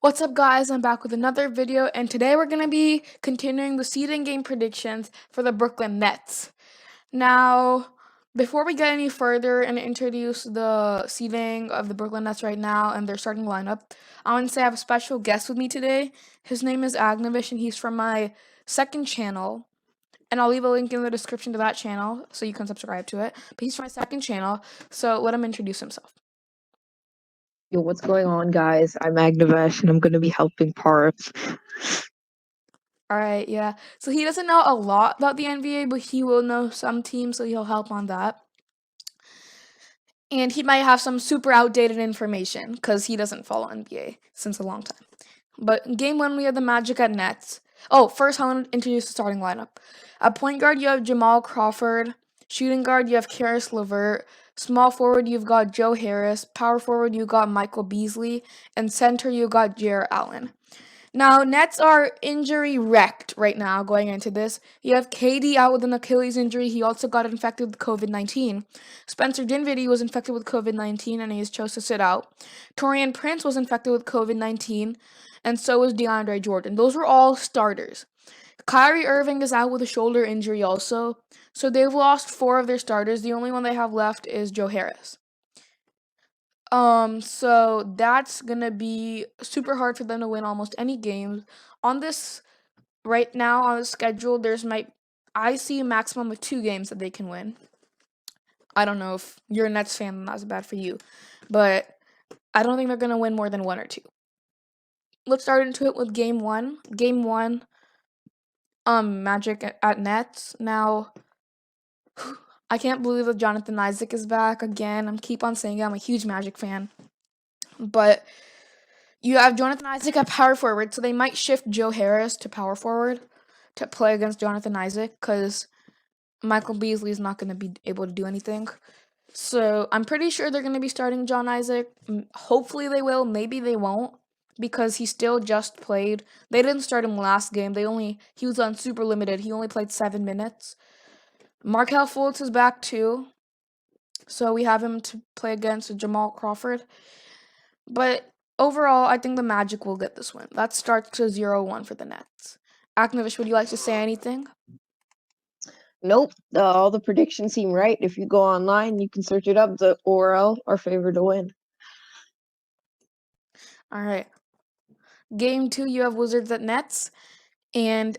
What's up, guys? I'm back with another video, and today we're going to be continuing the seeding game predictions for the Brooklyn Nets. Now, before we get any further and introduce the seeding of the Brooklyn Nets right now and their starting lineup, I want to say I have a special guest with me today. His name is Agnavish, and he's from my second channel. And I'll leave a link in the description to that channel so you can subscribe to it. But he's from my second channel, so let him introduce himself. Yo, what's going on, guys? I'm Agnavesh, and I'm going to be helping Parth. All right, yeah. So he doesn't know a lot about the NBA, but he will know some teams, so he'll help on that. And he might have some super outdated information because he doesn't follow NBA since a long time. But game one, we have the Magic at Nets. Oh, first, I want to introduce the starting lineup. At point guard, you have Jamal Crawford. Shooting guard, you have Karis LeVert. Small forward, you've got Joe Harris. Power forward, you got Michael Beasley. And center, you got Jarrett Allen. Now, Nets are injury wrecked right now going into this. You have KD out with an Achilles injury. He also got infected with COVID-19. Spencer Dinwiddie was infected with COVID-19 and he has chose to sit out. Taurean Prince was infected with COVID-19 and so was DeAndre Jordan. Those were all starters. Kyrie Irving is out with a shoulder injury also. So they've lost 4 of their starters. The only one they have left is Joe Harris. So that's gonna be super hard for them to win almost any games. On this right now on the schedule, I see a maximum of 2 games that they can win. I don't know if you're a Nets fan, that's bad for you, but I don't think they're gonna win more than 1 or 2. Let's start into it with game 1. Game 1, Magic at Nets. Now, I can't believe that Jonathan Isaac is back again. I'm keep on saying it. I'm a huge Magic fan, but you have Jonathan Isaac at power forward, so they might shift Joe Harris to power forward to play against Jonathan Isaac because Michael Beasley is not going to be able to do anything. So I'm pretty sure they're going to be starting John Isaac. Hopefully they will. Maybe they won't because he still just played. They didn't start him last game. He was on super limited. He only played 7 minutes. Markelle Fultz is back too. So we have him to play against Jamal Crawford. But overall, I think the Magic will get this win. That starts to 0-1 for the Nets. Aknovish, would you like to say anything? Nope, all the predictions seem right. If you go online, you can search it up. The ORL are favored to win. All right. Game 2, you have Wizards at Nets. And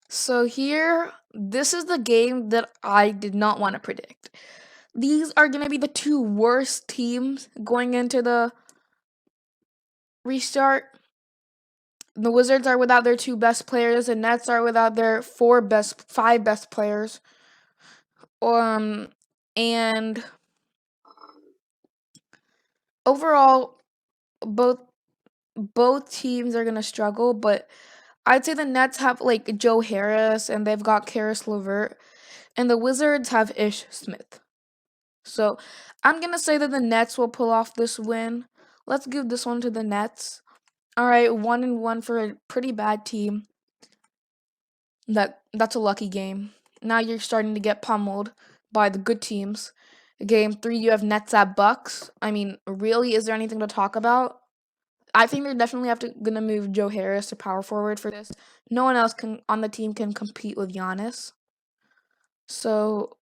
so here, this is the game that I did not want to predict. These are going to be the 2 worst teams going into the restart. The Wizards are without their 2 best players, and Nets are without their 5 best players. And overall, both teams are gonna struggle, but I'd say the Nets have like Joe Harris and they've got Karis LeVert, and the Wizards have Ish Smith. So I'm gonna say that the Nets will pull off this win. Let's give this one to the Nets. All right, 1-1 for a pretty bad team. That's a lucky game. Now you're starting to get pummeled by the good teams. Game 3, you have Nets at Bucks. I mean, really, is there anything to talk about? I think they're definitely gonna move Joe Harris to power forward for this. No one else on the team can compete with Giannis. So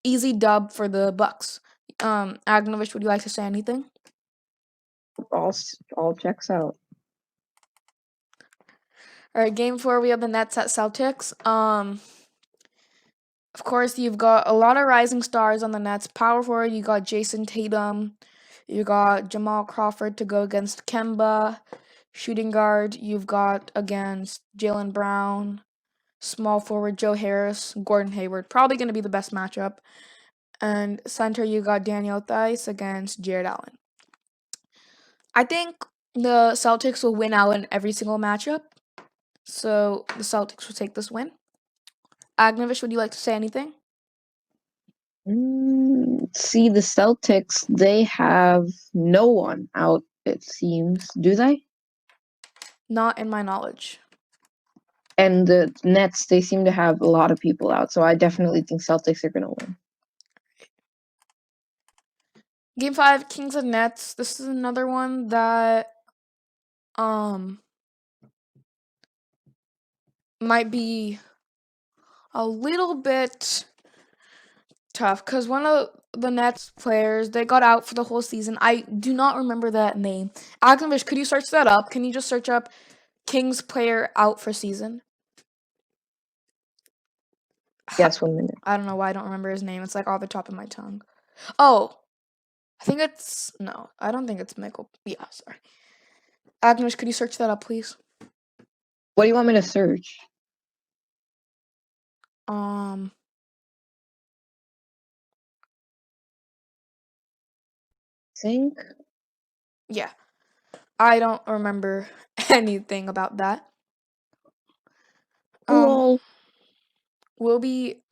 easy dub for the Bucks. Agnovich, would you like to say anything? All checks out. All right, game 4, we have the Nets at Celtics. Of course, you've got a lot of rising stars on the Nets. Power forward, you got Jason Tatum. You got Jamal Crawford to go against Kemba. Shooting guard, you've got against Jaylen Brown. Small forward, Joe Harris. Gordon Hayward. Probably going to be the best matchup. And center, you got Daniel Theis against Jarrett Allen. I think the Celtics will win out in every single matchup. So the Celtics will take this win. Agnovish, would you like to say anything? See, the Celtics, they have no one out, it seems. Do they? Not in my knowledge. And the Nets, they seem to have a lot of people out. So I definitely think Celtics are going to win. Game 5, Kings and Nets. This is another one that might be a little bit tough because one of the Nets players, they got out for the whole season. I do not remember that name. Agnevish, could you search that up? Can you just search up Kings player out for season? Yes, 1 minute. I don't know why I don't remember his name. It's like off the top of my tongue. Oh, I think it's no. I don't think it's Michael. Yeah, sorry. Agnevish, could you search that up, please? What do you want me to search? Sync? Yeah. I don't remember anything about that. Lol. Will be.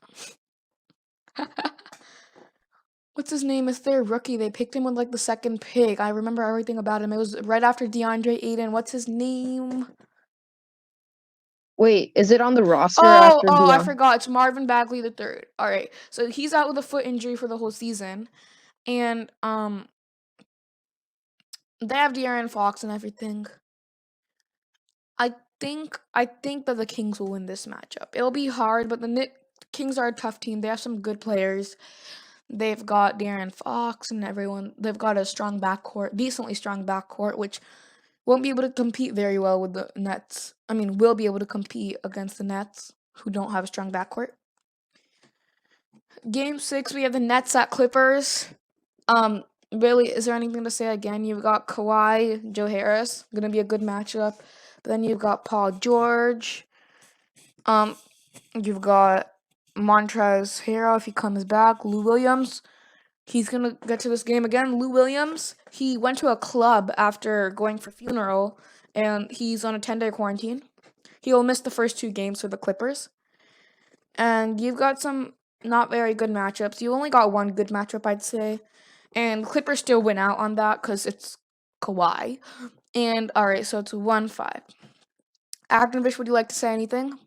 What's his name? It's their rookie. They picked him with like the second pick. I remember everything about him. It was right after DeAndre Ayton. What's his name? Wait, is it on the roster Oh, after I Dion? forgot. It's Marvin Bagley the third. All right. So he's out with a foot injury for the whole season. And they have De'Aaron Fox and everything. I think that the Kings will win this matchup. It'll be hard, but the Kings are a tough team. They have some good players. They've got De'Aaron Fox and everyone. They've got a strong backcourt, decently strong backcourt, which won't be able to compete very well with the Nets. I mean, will be able to compete against the Nets, who don't have a strong backcourt. Game 6, we have the Nets at Clippers. Really, is there anything to say again? You've got Kawhi, Joe Harris, gonna be a good matchup. But then you've got Paul George. You've got Montrezl Harrell if he comes back. Lou Williams. He's gonna get to this game again. Lou Williams. He went to a club after going for funeral, and he's on a 10-day quarantine. He will miss the first 2 games for the Clippers. And you've got some not very good matchups. You only got one good matchup, I'd say. And Clippers still win out on that because it's Kawhi. And alright, so it's 1-5. Agnevish, would you like to say anything?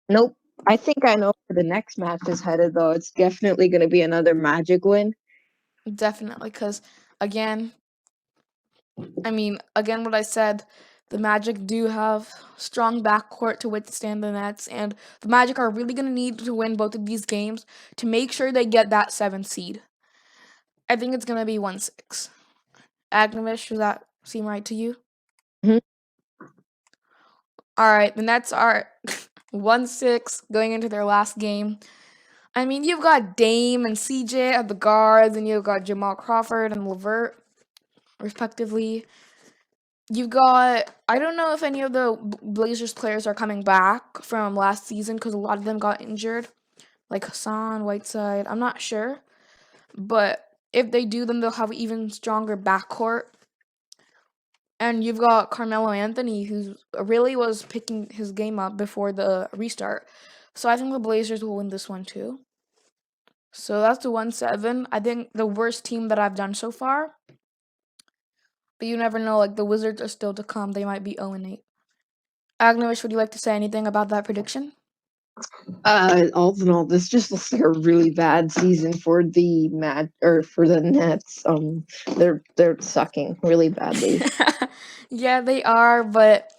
Nope. I think I know where the next match is headed, though. It's definitely going to be another Magic win. Definitely, because again, what I said, the Magic do have strong backcourt to withstand the Nets, and the Magic are really going to need to win both of these games to make sure they get that 7th seed. I think it's going to be 1-6. Agnevish, does that seem right to you? Mhm. All right, the Nets are 1-6 going into their last game. I mean, you've got Dame and CJ at the guards, and you've got Jamal Crawford and LeVert, respectively. You've got, I don't know if any of the Blazers players are coming back from last season because a lot of them got injured, like Hassan, Whiteside. I'm not sure. But if they do, then they'll have an even stronger backcourt. And you've got Carmelo Anthony, who really was picking his game up before the restart. So I think the Blazers will win this one too. So that's the 1-7. I think the worst team that I've done so far. But you never know, like the Wizards are still to come. They might be 0-8. Agnevish, would you like to say anything about that prediction? All in all, this just looks like a really bad season for the for the Nets. They're sucking really badly. Yeah, they are, but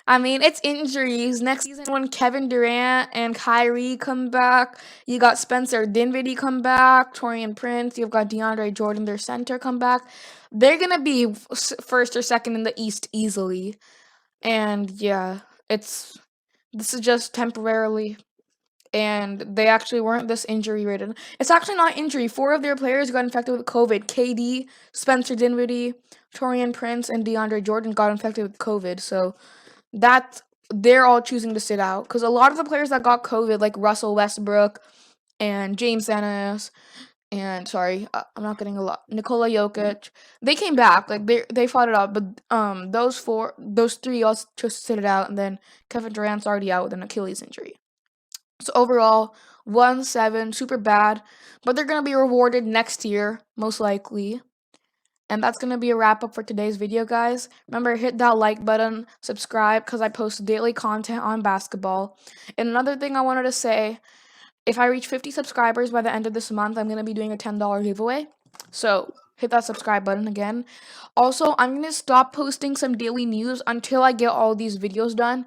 I mean, it's injuries. Next season, when Kevin Durant and Kyrie come back, you got Spencer Dinwiddie come back, Taurean Prince, you've got DeAndre Jordan, their center, come back. They're gonna be first or second in the East easily. And yeah, this is just temporarily. And they actually weren't this injury ridden. It's actually not injury. 4 of their players got infected with COVID. KD, Spencer Dinwiddie, Taurean Prince, and DeAndre Jordan got infected with COVID. So they're all choosing to sit out. Because a lot of the players that got COVID, like Russell Westbrook and James Ennis, and I'm not getting a lot. Nikola Jokic, they came back. Like they fought it out. But those 3 all just sit it out. And then Kevin Durant's already out with an Achilles injury. So overall, 1-7, super bad, but they're going to be rewarded next year, most likely. And that's going to be a wrap up for today's video, guys. Remember, hit that like button, subscribe, because I post daily content on basketball. And another thing I wanted to say, if I reach 50 subscribers by the end of this month, I'm going to be doing a $10 giveaway. So hit that subscribe button again. Also, I'm going to stop posting some daily news until I get all these videos done,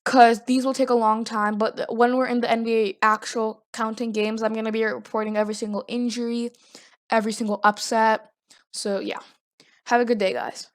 because these will take a long time. But when we're in the NBA actual counting games, I'm going to be reporting every single injury, every single upset. So, yeah. Have a good day, guys.